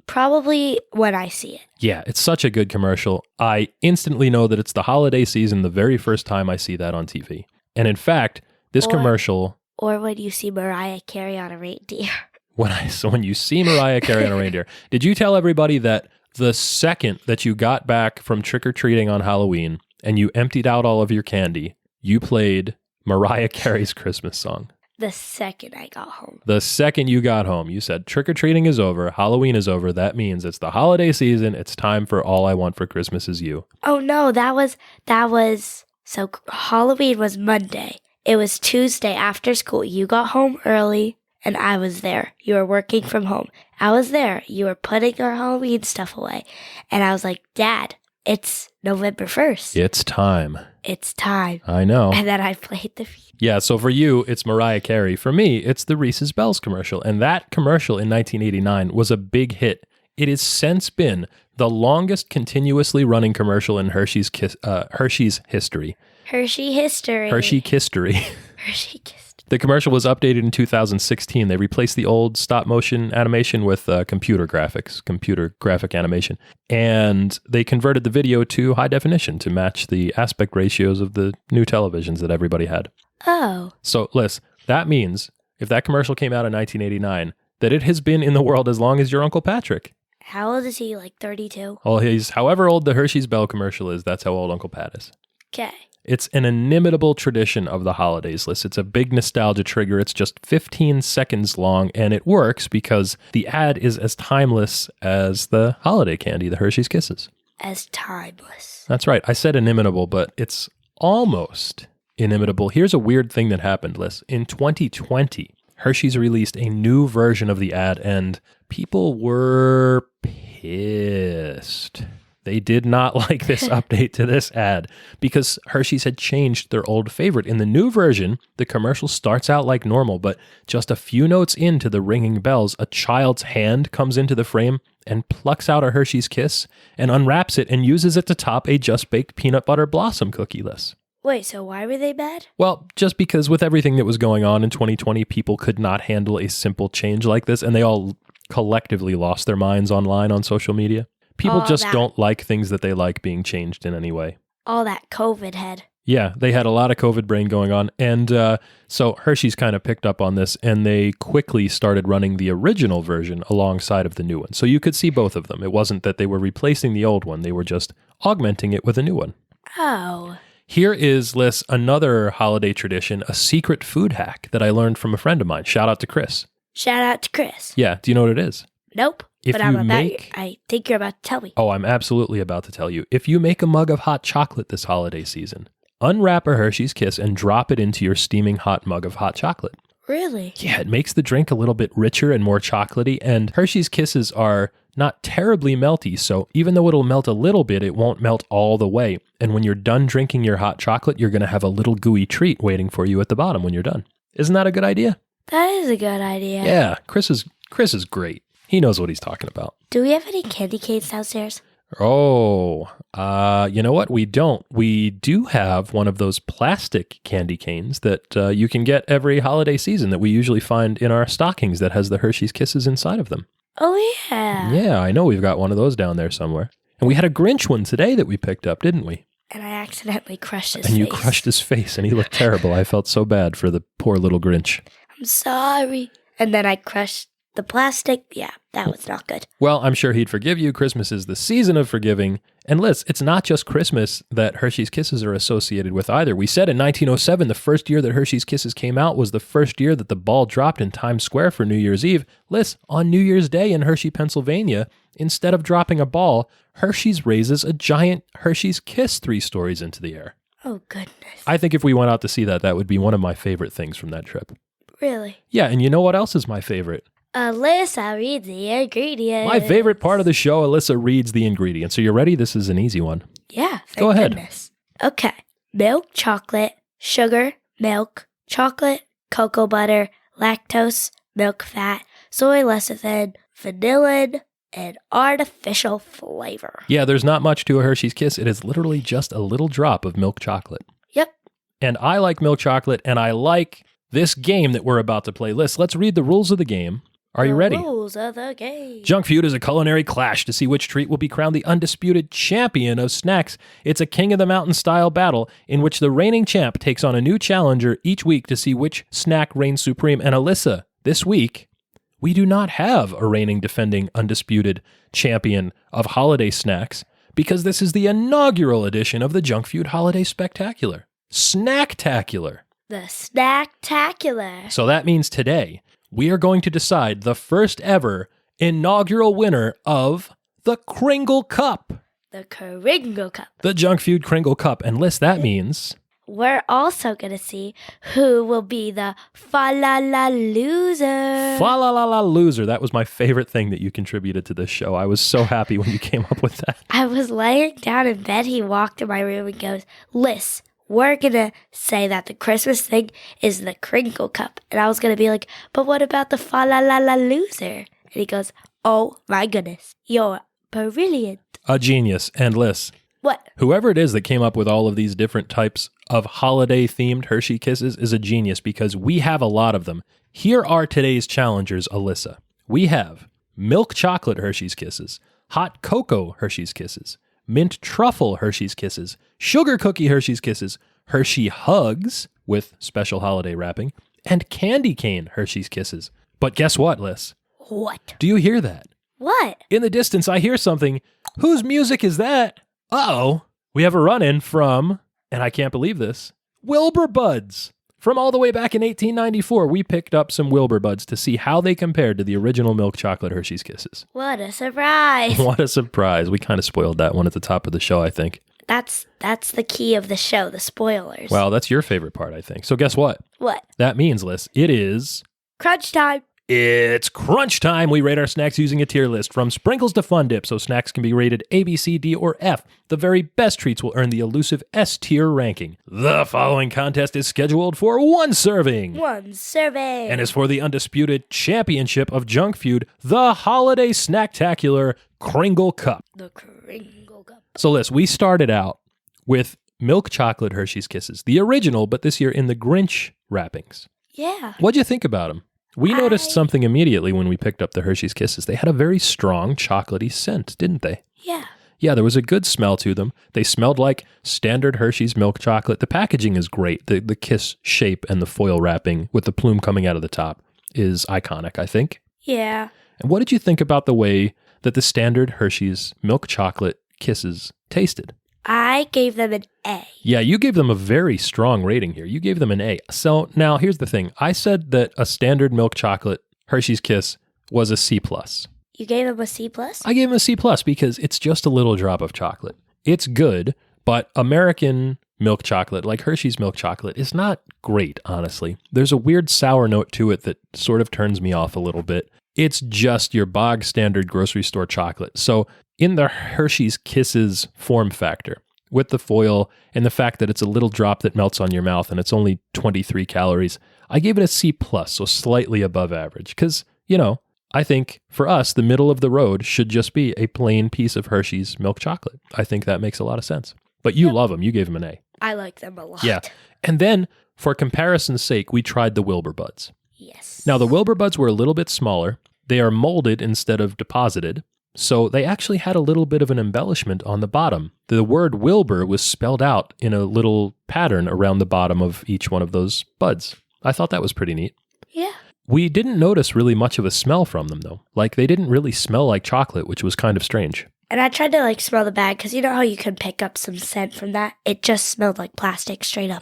Probably when I see it.
Yeah, it's such a good commercial. I instantly know that it's the holiday season the very first time I see that on TV. And in fact, this commercial...
Or when you see Mariah Carey on a reindeer.
When you see Mariah Carey on a reindeer. Did you tell everybody that the second that you got back from trick-or-treating on Halloween and you emptied out all of your candy, you played Mariah Carey's Christmas song?
The second I got home.
The second you got home, you said, trick-or-treating is over, Halloween is over, that means it's the holiday season, it's time for All I Want for Christmas Is You.
Oh no, that was, so Halloween was Monday. It was Tuesday after school. You got home early, and I was there. You were working from home. I was there. You were putting our Halloween stuff away. And I was like, Dad, it's November 1st.
It's time.
It's time.
I know.
And then I played the...
Yeah, so for you, it's Mariah Carey. For me, it's the Reese's Bells commercial. And that commercial in 1989 was a big hit. It has since been the longest continuously running commercial in Hershey's history.
Hershey history.
Hershey history.
Hershey history.
The commercial was updated in 2016. They replaced the old stop-motion animation with computer graphic animation. And they converted the video to high definition to match the aspect ratios of the new televisions that everybody had.
Oh.
So, Liz, that means if that commercial came out in 1989, that it has been in the world as long as your Uncle Patrick.
How old is he? Like 32?
Well, he's however old the Hershey's Bell commercial is, that's how old Uncle Pat is.
Okay.
It's an inimitable tradition of the holidays, Liz. It's a big nostalgia trigger. It's just 15 seconds long, and it works because the ad is as timeless as the holiday candy, the Hershey's Kisses.
As timeless.
That's right. I said inimitable, but it's almost inimitable. Here's a weird thing that happened, Liz. In 2020, Hershey's released a new version of the ad, and people were pissed. They did not like this update to this ad because Hershey's had changed their old favorite. In the new version, the commercial starts out like normal, but just a few notes into the ringing bells, a child's hand comes into the frame and plucks out a Hershey's Kiss and unwraps it and uses it to top a just-baked peanut butter blossom cookie list.
Wait, so why were they bad?
Well, just because with everything that was going on in 2020, people could not handle a simple change like this, and they all collectively lost their minds online on social media. People don't like things that they like being changed in any way.
All that COVID head.
Yeah, they had a lot of COVID brain going on. And so Hershey's kind of picked up on this, and they quickly started running the original version alongside of the new one. So you could see both of them. It wasn't that they were replacing the old one. They were just augmenting it with a new one.
Oh.
Here is, Liz, another holiday tradition, a secret food hack that I learned from a friend of mine. Shout out to Chris.
Shout out to Chris.
Yeah, do you know what it is?
Nope. But I think you're about to tell me.
Oh, I'm absolutely about to tell you. If you make a mug of hot chocolate this holiday season, unwrap a Hershey's Kiss and drop it into your steaming hot mug of hot chocolate.
Really?
Yeah, it makes the drink a little bit richer and more chocolatey, and Hershey's Kisses are not terribly melty, so even though it'll melt a little bit, it won't melt all the way. And when you're done drinking your hot chocolate, you're going to have a little gooey treat waiting for you at the bottom when you're done. Isn't that a good idea?
That is a good idea.
Yeah, Chris is great. He knows what he's talking about.
Do we have any candy canes downstairs?
Oh, you know what? We don't. We do have one of those plastic candy canes that you can get every holiday season that we usually find in our stockings that has the Hershey's Kisses inside of them.
Oh, yeah.
Yeah, I know we've got one of those down there somewhere. And we had a Grinch one today that we picked up, didn't we?
And I accidentally crushed his face.
And you crushed his face, and he looked terrible. I felt so bad for the poor little Grinch.
I'm sorry. And then I crushed the plastic. Yeah, that was not good.
Well, I'm sure he'd forgive you. Christmas is the season of forgiving. And Liz, it's not just Christmas that Hershey's Kisses are associated with either. We said in 1907, the first year that Hershey's Kisses came out was the first year that the ball dropped in Times Square for New Year's Eve. Liz, on New Year's Day in Hershey, Pennsylvania, instead of dropping a ball, Hershey's raises a giant Hershey's Kiss 3 stories into the air.
Oh, goodness.
I think if we went out to see that, that would be one of my favorite things from that trip.
Really?
Yeah, and you know what else is my favorite?
Alyssa reads the ingredients.
My favorite part of the show, Alyssa reads the ingredients. So you ready? This is an easy one.
Yeah.
Go ahead.
Goodness. Okay. Milk, chocolate, sugar, milk, chocolate, cocoa butter, lactose, milk fat, soy lecithin, vanillin, and artificial flavor.
Yeah, there's not much to a Hershey's Kiss. It is literally just a little drop of milk chocolate.
Yep.
And I like milk chocolate, and I like this game that we're about to play. Let's read the rules of the game. Are you ready?
Rules of the game.
Junk Feud is a culinary clash to see which treat will be crowned the undisputed champion of snacks. It's a king of the mountain style battle in which the reigning champ takes on a new challenger each week to see which snack reigns supreme. And Alyssa, this week, we do not have a reigning defending undisputed champion of holiday snacks because this is the inaugural edition of the Junk Feud Holiday Spectacular. Snacktacular.
The Snacktacular.
So that means today, we are going to decide the first ever inaugural winner of the Kringle Kup.
The Kringle Kup.
The Junk Feud Kringle Kup. And Liz, that means
we're also going to see who will be the fa-la-la loser.
Fa-la-la-la loser. That was my favorite thing that you contributed to this show. I was so happy when you came up with that.
I was laying down in bed. He walked in my room and goes, Liz, we're going to say that the Christmas thing is the Kringle Kup. And I was going to be like, but what about the fa-la-la-la loser? And he goes, oh my goodness, you're brilliant.
A genius. And Liz,
what?
Whoever it is that came up with all of these different types of holiday-themed Hershey Kisses is a genius because we have a lot of them. Here are today's challengers, Alyssa. We have milk chocolate Hershey's Kisses, hot cocoa Hershey's Kisses, mint truffle Hershey's Kisses, sugar cookie Hershey's Kisses, Hershey Hugs with special holiday wrapping, and candy cane Hershey's Kisses. But guess what, Liz?
What?
Do you hear that?
What?
In the distance, I hear something. Whose music is that? Uh-oh. We have a run-in from, and I can't believe this, Wilbur Buds. From all the way back in 1894, we picked up some Wilbur Buds to see how they compared to the original milk chocolate Hershey's Kisses.
What a surprise.
What a surprise. We kind of spoiled that one at the top of the show, I think.
That's the key of the show, the spoilers.
Well, that's your favorite part, I think. So guess what?
What?
That means, Liz, it is
crunch time.
It's crunch time. We rate our snacks using a tier list from sprinkles to Fun Dip, so snacks can be rated A, B, C, D, or F. The very best treats will earn the elusive S tier ranking. The following contest is scheduled for one serving.
One serving.
And is for the undisputed championship of Junk Feud, the holiday Snacktacular Kringle Kup.
The Kringle Kup.
So, Liz, we started out with milk chocolate Hershey's Kisses, the original, but this year in the Grinch wrappings.
Yeah.
What'd you think about them? We noticed something immediately when we picked up the Hershey's Kisses. They had a very strong chocolatey scent, didn't they?
Yeah.
Yeah, there was a good smell to them. They smelled like standard Hershey's milk chocolate. The packaging is great. The kiss shape and the foil wrapping with the plume coming out of the top is iconic, I think.
Yeah.
And what did you think about the way that the standard Hershey's milk chocolate Kisses tasted?
I gave them an A.
Yeah, you gave them a very strong rating here. You gave them an A. So now here's the thing. I said that a standard milk chocolate Hershey's Kiss was a C+.
You gave them a C+?
I gave them a C+ because it's just a little drop of chocolate. It's good, but American milk chocolate, like Hershey's milk chocolate, is not great, honestly. There's a weird sour note to it that sort of turns me off a little bit. It's just your bog standard grocery store chocolate. So in the Hershey's Kisses form factor, with the foil and the fact that it's a little drop that melts on your mouth and it's only 23 calories, I gave it a C+, so slightly above average. Because, I think for us, the middle of the road should just be a plain piece of Hershey's milk chocolate. I think that makes a lot of sense. But you love them. You gave them an A.
I like them a lot.
Yeah. And then, for comparison's sake, we tried the Wilbur Buds.
Yes.
Now, the Wilbur Buds were a little bit smaller. They are molded instead of deposited. So they actually had a little bit of an embellishment on the bottom. The word Wilbur was spelled out in a little pattern around the bottom of each one of those buds. I thought that was pretty neat.
Yeah.
We didn't notice really much of a smell from them, though. Like, they didn't really smell like chocolate, which was kind of strange.
And I tried to, smell the bag, because you know how you can pick up some scent from that? It just smelled like plastic straight up.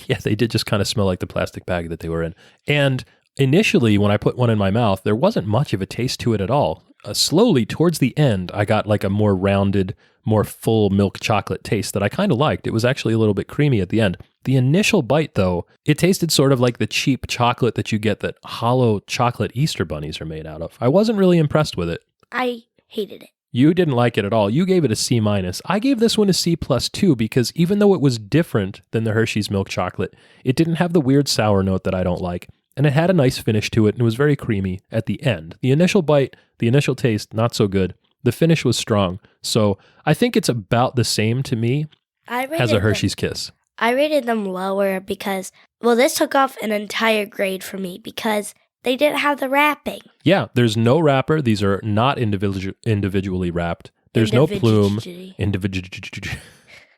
Yeah, they did just kind of smell like the plastic bag that they were in. And initially, when I put one in my mouth, there wasn't much of a taste to it at all. Slowly, towards the end, I got like a more rounded, more full milk chocolate taste that I kind of liked. It was actually a little bit creamy at the end. The initial bite, though, it tasted sort of like the cheap chocolate that you get that hollow chocolate Easter bunnies are made out of. I wasn't really impressed with it.
I hated it.
You didn't like it at all. You gave it a C-. I gave this one a C+ too, because even though it was different than the Hershey's milk chocolate, it didn't have the weird sour note that I don't like. And it had a nice finish to it, and it was very creamy at the end. The initial bite, the initial taste, not so good. The finish was strong. So I think it's about the same to me as a Hershey's Kiss.
I rated them lower because, this took off an entire grade for me because they didn't have the wrapping.
Yeah, there's no wrapper. These are not individually wrapped. There's no plume.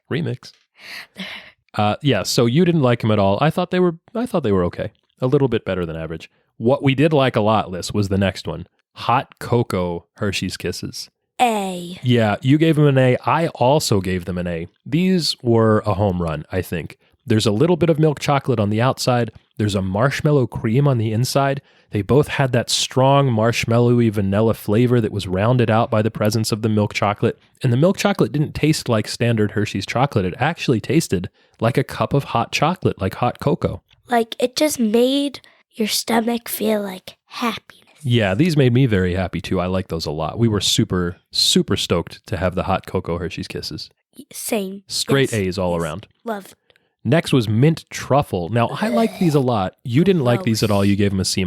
Remix. Yeah, so you didn't like them at all. I thought they were okay. A little bit better than average. What we did like a lot, Liz, was the next one. Hot Cocoa Hershey's Kisses.
A.
Yeah, you gave them an A. I also gave them an A. These were a home run, I think. There's a little bit of milk chocolate on the outside. There's a marshmallow cream on the inside. They both had that strong marshmallowy vanilla flavor that was rounded out by the presence of the milk chocolate. And the milk chocolate didn't taste like standard Hershey's chocolate. It actually tasted like a cup of hot chocolate, like hot cocoa.
It just made your stomach feel like happiness.
Yeah, these made me very happy too. I like those a lot. We were super, super stoked to have the hot cocoa Hershey's Kisses.
Same.
Straight A's all around.
Love.
Next was mint truffle. Now, I like these a lot. You didn't like these at all. You gave them a C-.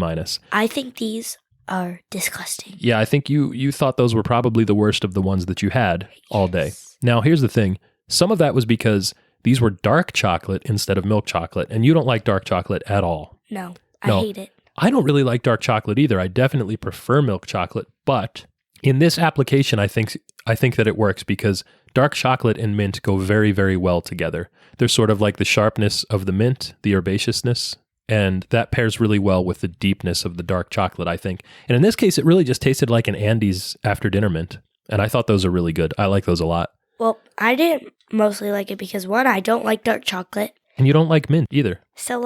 I think these are disgusting.
Yeah, I think you thought those were probably the worst of the ones that you had all day. Now, here's the thing. Some of that was because these were dark chocolate instead of milk chocolate, and you don't like dark chocolate at all.
No, I hate it.
I don't really like dark chocolate either. I definitely prefer milk chocolate, but in this application, I think that it works because dark chocolate and mint go very, very well together. They're sort of like the sharpness of the mint, the herbaceousness, and that pairs really well with the deepness of the dark chocolate, I think. And in this case, it really just tasted like an Andes after dinner mint, and I thought those are really good. I like those a lot. Well,
I didn't mostly like it because, one, I don't like dark chocolate.
And you don't like mint either.
So,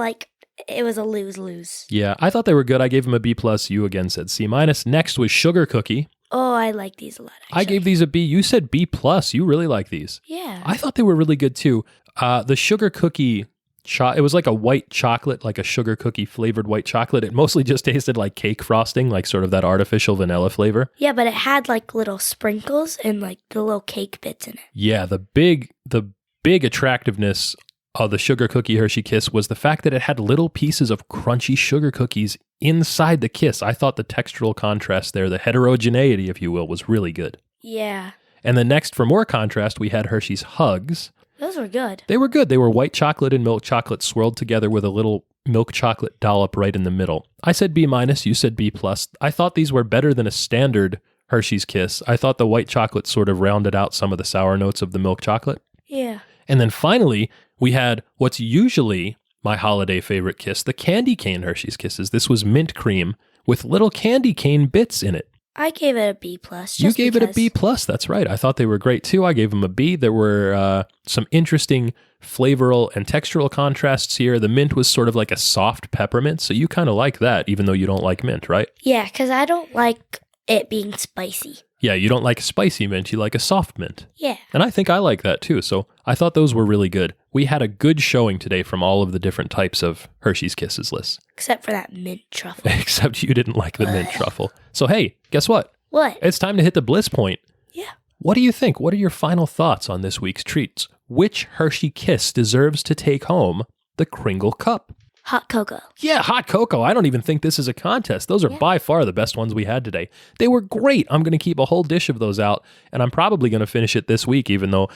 it was a lose-lose.
Yeah, I thought they were good. I gave them a B+. You again said C-. Next was sugar cookie.
Oh, I like these a lot, actually.
I gave these a B. You said B+. You really like these.
Yeah.
I thought they were really good, too. The sugar cookie It was like a white chocolate, like a sugar cookie flavored white chocolate. It mostly just tasted like cake frosting, like sort of that artificial vanilla flavor.
Yeah, but it had like little sprinkles and like the little cake bits in it.
Yeah, the big attractiveness of the sugar cookie Hershey Kiss was the fact that it had little pieces of crunchy sugar cookies inside the Kiss. I thought the textural contrast there, the heterogeneity, if you will, was really good.
Yeah.
And then next, for more contrast, we had Hershey's Hugs.
Those were good.
They were good. They were white chocolate and milk chocolate swirled together with a little milk chocolate dollop right in the middle. I said B-, you said B+. I thought these were better than a standard Hershey's Kiss. I thought the white chocolate sort of rounded out some of the sour notes of the milk chocolate.
Yeah.
And then finally, we had what's usually my holiday favorite Kiss, the candy cane Hershey's Kisses. This was mint cream with little candy cane bits in it.
I gave it a B+.
You gave it a B+. That's right. I thought they were great too. I gave them a B. There were some interesting flavoral and textural contrasts here. The mint was sort of like a soft peppermint, so you kind of like that, even though you don't like mint, right?
Yeah, because I don't like it being spicy.
Yeah, you don't like spicy mint. You like a soft mint.
Yeah.
And I think I like that too. So I thought those were really good. We had a good showing today from all of the different types of Hershey's Kisses lists.
Except for that mint truffle.
Except you didn't like the mint truffle. So hey, guess what?
What?
It's time to hit the bliss point.
Yeah.
What do you think? What are your final thoughts on this week's treats? Which Hershey Kiss deserves to take home the Kringle Kup?
Hot cocoa.
Yeah, hot cocoa. I don't even think this is a contest. Those are by far the best ones we had today. They were great. I'm going to keep a whole dish of those out, and I'm probably going to finish it this week, even though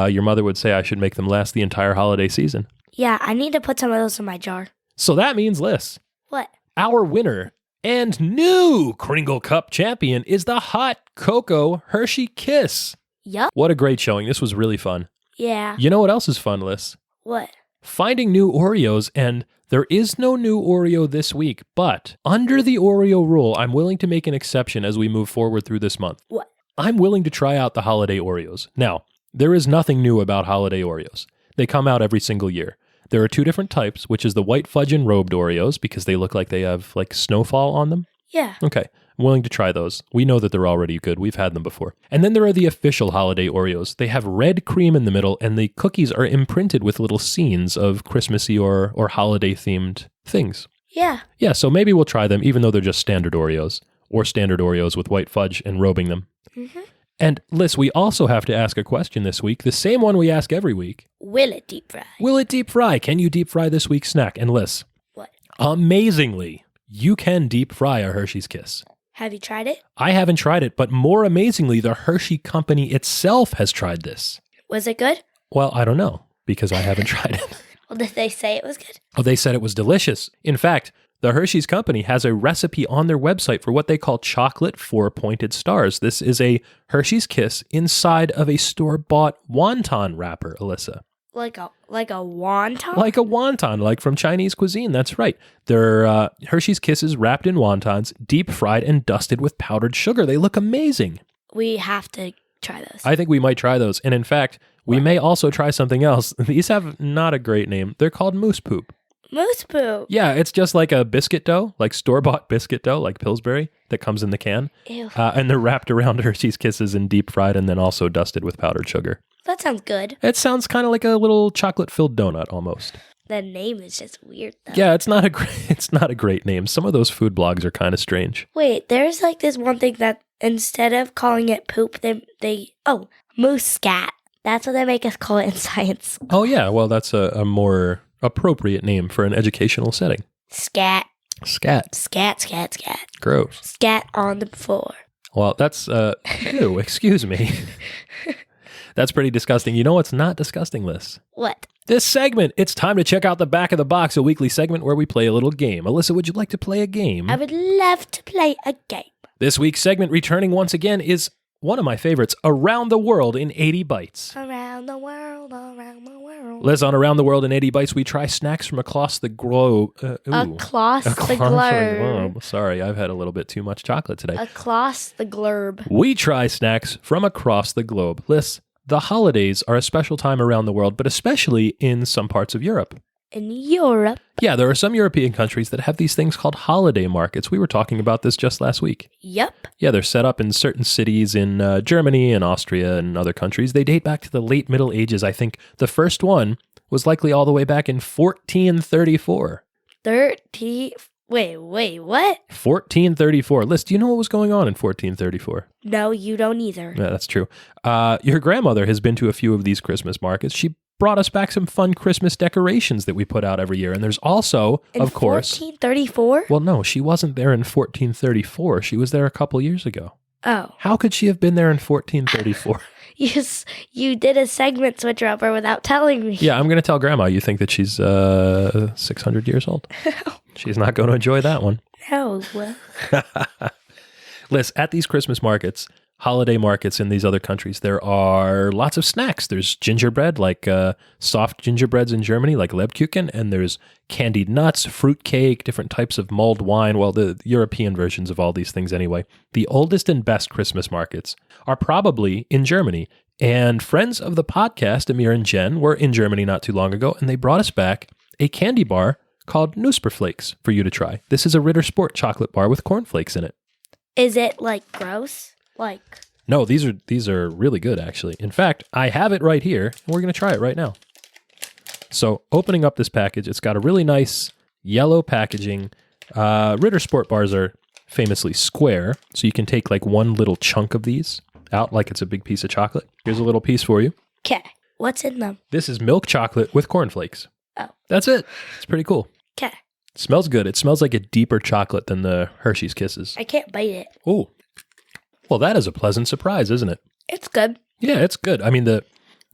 your mother would say I should make them last the entire holiday season.
Yeah, I need to put some of those in my jar.
So that means, Liz,
What?
our winner and new Kringle Kup champion is the hot cocoa Hershey Kiss.
Yup.
What a great showing. This was really fun.
Yeah.
You know what else is fun, Liz?
What?
Finding new Oreos, and there is no new Oreo this week, but under the Oreo rule, I'm willing to make an exception as we move forward through this month.
What?
I'm willing to try out the holiday Oreos. Now, there is nothing new about holiday Oreos. They come out every single year. There are two different types, which is the white fudge and robed Oreos, because they look like they have like snowfall on them.
Yeah.
Okay, I'm willing to try those. We know that they're already good. We've had them before. And then there are the official holiday Oreos. They have red cream in the middle, and the cookies are imprinted with little scenes of Christmassy or holiday-themed things.
Yeah.
Yeah, so maybe we'll try them, even though they're just standard Oreos, or standard Oreos with white fudge and robing them.
Mm-hmm.
And Liz, we also have to ask a question this week, the same one we ask every week.
Will it deep fry?
Will it deep fry? Can you deep fry this week's snack? And Liz,
What?
amazingly, you can deep fry a Hershey's Kiss.
Have you tried it?
I haven't tried it, but more amazingly, the Hershey company itself has tried this.
Was it good?
Well, I don't know, because I haven't tried it.
Well, did they say it was good?
Oh, they said it was delicious. In fact, the Hershey's company has a recipe on their website for what they call chocolate four-pointed stars. This is a Hershey's Kiss inside of a store-bought wonton wrapper, Alyssa.
Like a wonton?
Like a wonton, like from Chinese cuisine. That's right. They're Hershey's Kisses wrapped in wontons, deep fried and dusted with powdered sugar. They look amazing.
We have to try those.
I think we might try those. And in fact, we may also try something else. These have not a great name. They're called moose poop.
Moose poop.
Yeah, it's just like a biscuit dough, like store-bought biscuit dough, like Pillsbury, that comes in the can.
Ew.
And they're wrapped around Hershey's Kisses and deep fried and then also dusted with powdered sugar.
That sounds good.
It sounds kind of like a little chocolate-filled donut almost.
The name is just weird, though.
Yeah, it's not a great name. Some of those food blogs are kind of strange.
Wait, there's like this one thing that instead of calling it poop, moose scat. That's what they make us call it in science.
Oh, yeah. Well, that's a more appropriate name for an educational setting.
Scat.
Scat.
Scat, scat, scat.
Gross.
Scat on the floor.
Well, that's, ew, excuse me. That's pretty disgusting. You know what's not disgusting, Liz?
What?
This segment. It's time to check out the back of the box, a weekly segment where we play a little game. Alyssa, would you like to play a game?
I would love to play a game.
This week's segment, returning once again, is one of my favorites, Around the World in 80 Bites.
Around the world, around the world.
Liz, on Around the World in 80 Bites, we try snacks from across the globe.
Across the globe.
Sorry, I've had a little bit too much chocolate today.
Across the globe.
We try snacks from across the globe. Liz, the holidays are a special time around the world, but especially in some parts of Europe.
In Europe.
Yeah, there are some European countries that have these things called holiday markets. We were talking about this just last week.
Yep.
Yeah, they're set up in certain cities in Germany and Austria and other countries. They date back to the late Middle Ages. I think the first one was likely all the way back in 1434.
Wait, what?
1434. Liz, do you know what was going on in 1434?
No, you don't either.
Yeah, that's true. Your grandmother has been to a few of these Christmas markets. She brought us back some fun Christmas decorations that we put out every year. And there's also, of course...
1434?
Well, no, she wasn't there in 1434. She was there a couple years ago.
Oh.
How could she have been there in 1434?
You did a segment switch over without telling me.
Yeah, I'm going to tell Grandma you think that she's 600 years old. She's not going to enjoy that one.
No.
Liz, at these Christmas markets, holiday markets in these other countries, there are lots of snacks. There's gingerbread, like soft gingerbreads in Germany, like Lebkuchen, and there's candied nuts, fruit cake, different types of mulled wine, well, the European versions of all these things anyway. The oldest and best Christmas markets are probably in Germany. And friends of the podcast, Amir and Jen, were in Germany not too long ago, and they brought us back a candy bar called Knusperflakes for you to try. This is a Ritter Sport chocolate bar with cornflakes in it.
Is it, like, gross?
No, these are really good, actually. In fact, I have it right here, and we're going to try it right now. So, opening up this package, it's got a really nice yellow packaging. Ritter Sport bars are famously square, so you can take like one little chunk of these out like it's a big piece of chocolate. Here's a little piece for you.
Okay. What's in them?
This is milk chocolate with cornflakes.
Oh.
That's it. It's pretty cool.
Okay.
It smells good. It smells like a deeper chocolate than the Hershey's Kisses.
I can't bite it.
Oh. Well, that is a pleasant surprise, isn't it?
It's good.
Yeah, it's good. I mean, the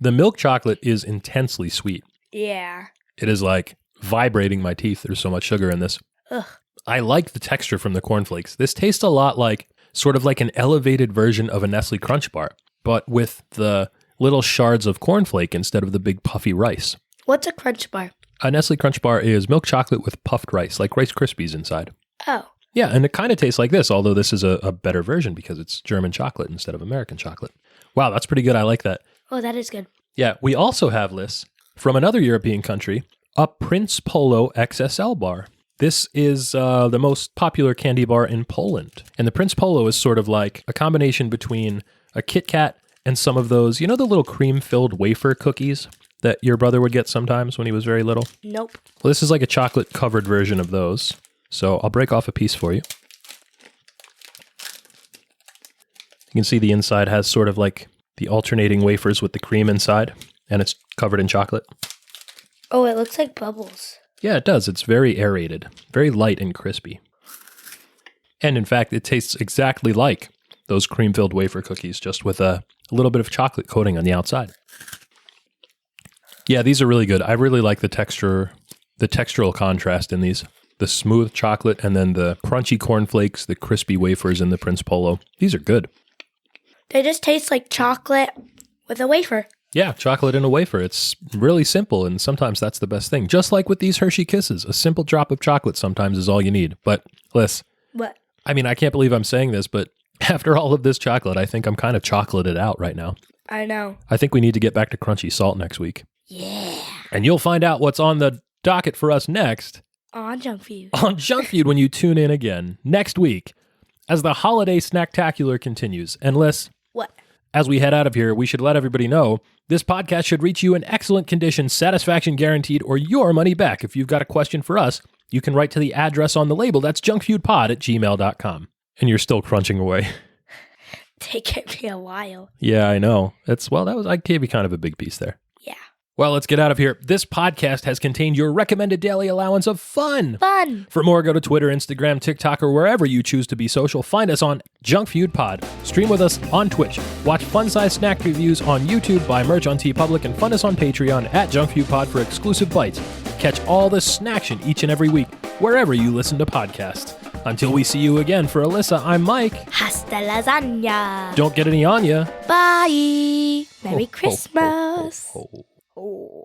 milk chocolate is intensely sweet.
Yeah.
It is like vibrating my teeth. There's so much sugar in this.
Ugh.
I like the texture from the cornflakes. This tastes a lot like, sort of like an elevated version of a Nestle Crunch bar, but with the little shards of cornflake instead of the big puffy rice.
What's a Crunch bar?
A Nestle Crunch bar is milk chocolate with puffed rice, like Rice Krispies inside.
Oh.
Yeah, and it kind of tastes like this, although this is a better version because it's German chocolate instead of American chocolate. Wow, that's pretty good. I like that.
Oh, that is good.
Yeah, we also have, Liz, from another European country, a Prince Polo XSL bar. This is the most popular candy bar in Poland. And the Prince Polo is sort of like a combination between a Kit Kat and some of those, you know, the little cream-filled wafer cookies that your brother would get sometimes when he was very little?
Nope.
Well, this is like a chocolate-covered version of those. So I'll break off a piece for you. You can see the inside has sort of like the alternating wafers with the cream inside, and it's covered in chocolate.
Oh, it looks like bubbles.
Yeah, it does. It's very aerated, very light and crispy. And in fact, it tastes exactly like those cream-filled wafer cookies, just with a little bit of chocolate coating on the outside. Yeah, these are really good. I really like the textural contrast in these. The smooth chocolate and then the crunchy cornflakes, the crispy wafers in the Prince Polo. These are good.
They just taste like chocolate with a wafer.
Yeah, chocolate in a wafer. It's really simple, and sometimes that's the best thing. Just like with these Hershey Kisses, a simple drop of chocolate sometimes is all you need. But, Liz.
What?
I mean, I can't believe I'm saying this, but after all of this chocolate, I think I'm kind of chocolated out right now.
I know.
I think we need to get back to crunchy salt next week.
Yeah.
And you'll find out what's on the docket for us next.
On Junk Feud.
On Junk Feud when you tune in again next week as the holiday Snacktacular continues. And Liz,
what?
As we head out of here, we should let everybody know this podcast should reach you in excellent condition, satisfaction guaranteed, or your money back. If you've got a question for us, you can write to the address on the label. That's junkfeudpod@gmail.com. And you're still crunching away.
Take me a while.
Yeah, I know. I gave you kind of a big piece there.
Yeah.
Well, let's get out of here. This podcast has contained your recommended daily allowance of fun.
Fun.
For more, go to Twitter, Instagram, TikTok, or wherever you choose to be social. Find us on Junk Feud Pod. Stream with us on Twitch. Watch fun-sized snack reviews on YouTube. Buy merch on TeePublic and fund us on Patreon at Junk Feud Pod for exclusive bites. Catch all the snaction each and every week, wherever you listen to podcasts. Until we see you again, for Alyssa, I'm Mike.
Hasta lasagna.
Don't get any on ya.
Bye. Merry Christmas.
Ho.
Oh.